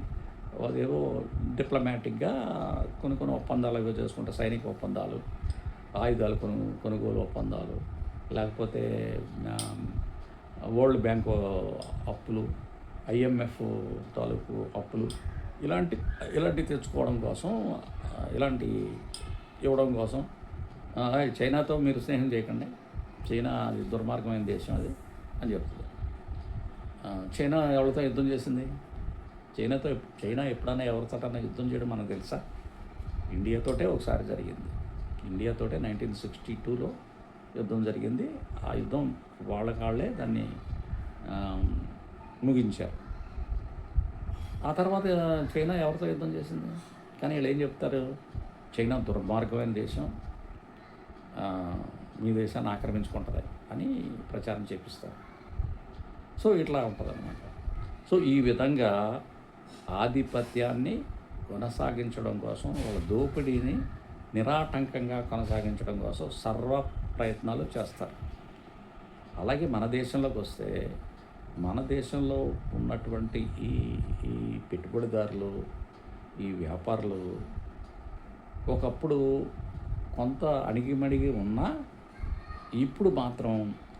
అదేవో డిప్లొమాటిక్గా కొన్ని ఒప్పందాలు ఏవో చేసుకుంటే, సైనిక ఒప్పందాలు, ఆయుధాలు కొనుగోలు ఒప్పందాలు, లేకపోతే వరల్డ్ బ్యాంకు అప్పులు, IMF తాలూకు అప్పులు, ఇలాంటి తెచ్చుకోవడం కోసం, ఇలాంటి ఇవ్వడం కోసం, చైనాతో మీరు స్నేహం చేయకండి, చైనా అది దుర్మార్గమైన దేశం అది అని చెప్తుంది. చైనా ఎవరితో యుద్ధం చేసింది? చైనాతో చైనా ఎప్పుడైనా ఎవరితోటన్నా యుద్ధం చేయడం మనకు తెలుసా? ఇండియాతోటే ఒకసారి జరిగింది. ఇండియాతోటే 1962లో యుద్ధం జరిగింది. ఆ యుద్ధం వాళ్ళే దాన్ని ముగించారు. ఆ తర్వాత చైనా ఎవరితో యుద్ధం చేసింది? కానీ వీళ్ళు ఏం చెప్తారు? చైనా దుర్మార్గమైన దేశం, మీ దేశాన్ని ఆక్రమించుకుంటుంది అని ప్రచారం చేపిస్తారు. సో ఇట్లా ఉంటుందన్నమాట. సో ఈ విధంగా ఆధిపత్యాన్ని కొనసాగించడం కోసం, వాళ్ళ దోపిడీని నిరాటంకంగా కొనసాగించడం కోసం సర్వ ప్రయత్నాలు చేస్తారు. అలాగే మన దేశంలోకి వస్తే, మన దేశంలో ఉన్నటువంటి ఈ ఈ పెట్టుబడిదారులు, ఈ వ్యాపారులు ఒకప్పుడు కొంత అణిగిమణిగి ఉన్నా ఇప్పుడు మాత్రం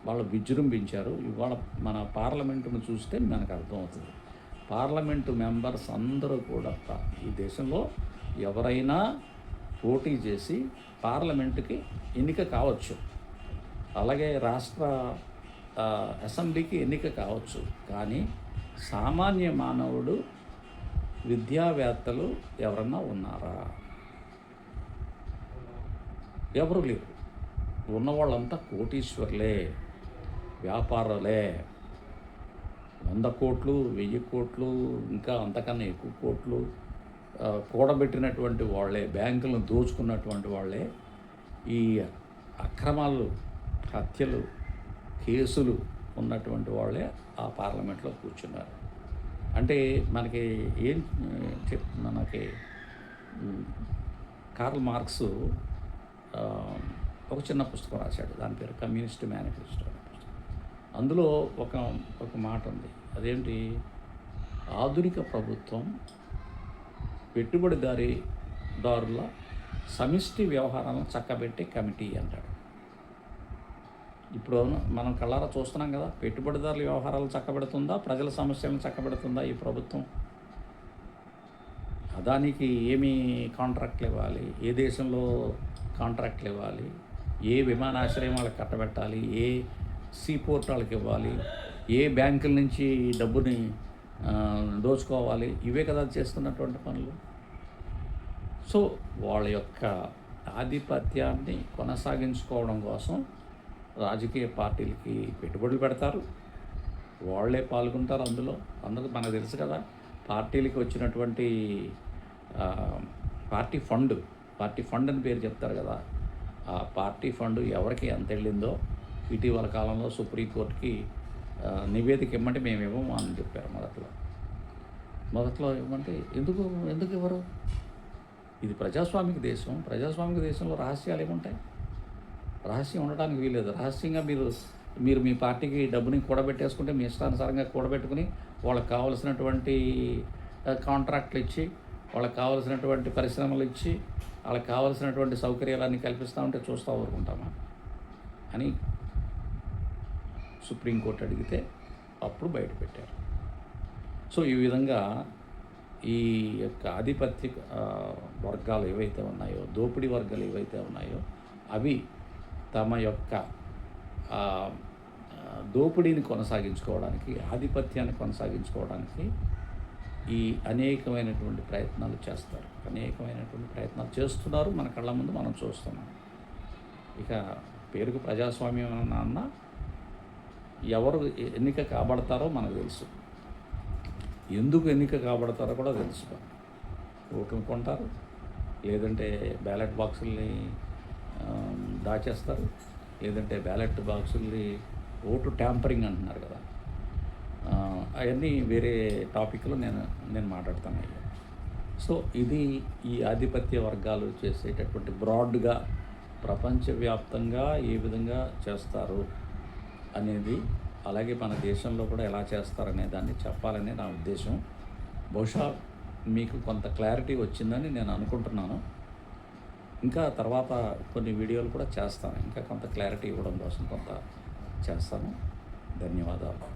వాళ్ళు విజృంభించారు. ఇవాళ మన పార్లమెంటును చూస్తే మనకు అర్థమవుతుంది. పార్లమెంటు మెంబర్స్ అందరూ కూడా ఈ దేశంలో ఎవరైనా పోటీ చేసి పార్లమెంటుకి ఎన్నిక కావచ్చు, అలాగే రాష్ట్ర అసెంబ్లీకి ఎన్నిక కావచ్చు. కానీ సామాన్య మానవుడు, విద్యావేత్తలు ఎవరన్నా ఉన్నారా? ఎవరు లేరు. ఉన్నవాళ్ళంతా కోటీశ్వర్లే, వ్యాపారులే. 100 కోట్లు, 1000 కోట్లు, ఇంకా అంతకన్నా ఎక్కువ కోట్లు కూడబెట్టినటువంటి వాళ్ళే, బ్యాంకులను దోచుకున్నటువంటి వాళ్ళే ఈ అక్రమాలు, హత్యలు, కేసులు ఉన్నటువంటి వాళ్ళే ఆ పార్లమెంట్లో కూర్చున్నారు. అంటే మనకి ఏం మనకి కార్ల్ మార్క్స్ ఒక చిన్న పుస్తకం రాశాడు. దాని పేరు కమ్యూనిస్ట్ మేనిఫెస్టో అనే పుస్తకం. అందులో ఒక మాట ఉంది. అదేంటి? ఆధునిక ప్రభుత్వం పెట్టుబడిదారుల సమిష్టి వ్యవహారాలను చక్కబెట్టే కమిటీ అంటాడు. ఇప్పుడు మనం కళ్ళారా చూస్తున్నాం కదా, పెట్టుబడిదారుల వ్యవహారాలు చక్కబెడుతుందా, ప్రజల సమస్యలను చక్కబెడుతుందా ఈ ప్రభుత్వం? అదానికి ఏమి కాంట్రాక్ట్లు ఇవ్వాలి, ఏ దేశంలో కాంట్రాక్ట్లు ఇవ్వాలి, ఏ విమానాశ్రయం వాళ్ళకి కట్టబెట్టాలి, ఏ సీపోర్ట్ వాళ్ళకి ఇవ్వాలి, ఏ బ్యాంకుల నుంచి డబ్బుని దోచుకోవాలి, ఇవే కదా చేస్తున్నటువంటి పనులు. సో వాళ్ళ యొక్క ఆధిపత్యాన్ని కొనసాగించుకోవడం కోసం రాజకీయ పార్టీలకి పెట్టుబడులు పెడతారు, వాళ్ళే పాల్గొంటారు అందులో. మనకు తెలుసు కదా, పార్టీలకి వచ్చినటువంటి పార్టీ ఫండ్ అని పేరు చెప్తారు కదా, ఆ పార్టీ ఫండ్ ఎవరికి ఎంత వెళ్ళిందో ఇటీవల కాలంలో సుప్రీంకోర్టుకి నివేదిక ఇవ్వమంటే మేము ఇవ్వము అని చెప్పారు. మొదట్లో ఇవ్వమంటే ఎందుకు ఇవ్వరు? ఇది ప్రజాస్వామిక దేశం. ప్రజాస్వామిక దేశంలో రహస్యాలు ఏముంటాయి? రహస్యం ఉండడానికి వీలేదు. రహస్యంగా మీరు మీ పార్టీకి డబ్బుని కూడబెట్టేసుకుంటే, మీ ఇష్టానుసారంగా కూడబెట్టుకుని వాళ్ళకి కావలసినటువంటి కాంట్రాక్ట్లు ఇచ్చి, వాళ్ళకి కావలసినటువంటి పరిశ్రమలు ఇచ్చి, వాళ్ళకి కావలసినటువంటి సౌకర్యాలన్నీ కల్పిస్తూ ఉంటే చూస్తూ ఊరుకుంటామా అని సుప్రీంకోర్టు అడిగితే అప్పుడు బయటపెట్టారు. సో ఈ విధంగా ఈ యొక్క ఆధిపత్య వర్గాలు ఏవైతే ఉన్నాయో, దోపిడీ వర్గాలు ఏవైతే ఉన్నాయో, అవి తమ యొక్క దోపిడీని కొనసాగించుకోవడానికి, ఆధిపత్యాన్ని కొనసాగించుకోవడానికి ఈ అనేకమైనటువంటి ప్రయత్నాలు చేస్తారు. అనేకమైనటువంటి ప్రయత్నాలు చేస్తున్నారు, మన కళ్ళ ముందు మనం చూస్తున్నాం. ఇక పేరుకు ప్రజాస్వామ్యం అన్న ఎవరు ఎన్నిక కాబడతారో మనకు తెలుసు, ఎందుకు ఎన్నిక కాబడతారో కూడా తెలుసు. ఓటును కొంటారు, లేదంటే బ్యాలెట్ బాక్సుల్ని దాచేస్తారు, లేదంటే బ్యాలెట్ బాక్సుల్ని ఓటు ట్యాంపరింగ్ అంటున్నారు కదా, అవన్నీ వేరే టాపిక్లో నేను మాట్లాడతాను. సో ఇది ఈ ఆధిపత్య వర్గాలు చేసేటటువంటి బ్రాడ్గా ప్రపంచవ్యాప్తంగా ఏ విధంగా చేస్తారు అనేది, అలాగే మన దేశంలో కూడా ఎలా చేస్తారనే దాన్ని చెప్పాలని నా ఉద్దేశం. బహుశా మీకు కొంత క్లారిటీ వచ్చిందని నేను అనుకుంటున్నాను. ఇంకా తర్వాత కొన్ని వీడియోలు కూడా చేస్తాను, ఇంకా కొంత క్లారిటీ ఇవ్వడం కోసం కొంత చేస్తాను. ధన్యవాదాలు.